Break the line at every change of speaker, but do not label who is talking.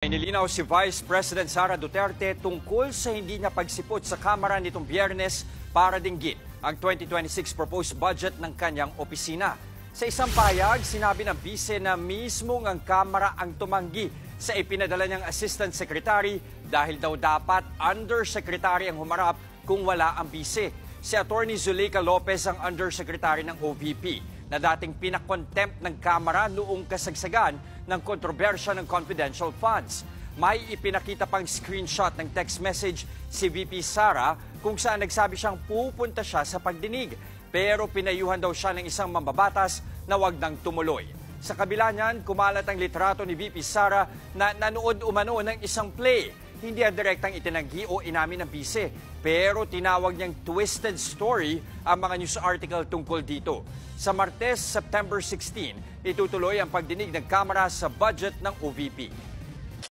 Inilinaw si Vice President Sara Duterte tungkol sa hindi niya pagsipot sa Kamara nitong Biyernes para dinggin ang 2026 proposed budget ng kanyang opisina. Sa isang payag, sinabi ng bise na mismong ang Kamara ang tumanggi sa ipinadala niyang Assistant Secretary dahil daw dapat Undersecretary ang humarap kung wala ang bise. Si Attorney Zuleika Lopez ang Undersecretary ng OVP na dating pinakontempt ng Kamara noong kasagsagan ng kontrobersya ng confidential funds. May ipinakita pang screenshot ng text message si VP Sara kung saan nagsabi siyang pupunta siya sa pagdinig pero pinayuhan daw siya ng isang mambabatas na wag nang tumuloy. Sa kabila niyan, kumalat ang litrato ni VP Sara na nanood umano ng isang play. Hindi ang direktang itinanggi o inamin ng bise, pero tinawag niyang twisted story ang mga news article tungkol dito. Sa Martes, September 16, itutuloy ang pagdinig ng Kamara sa budget ng OVP.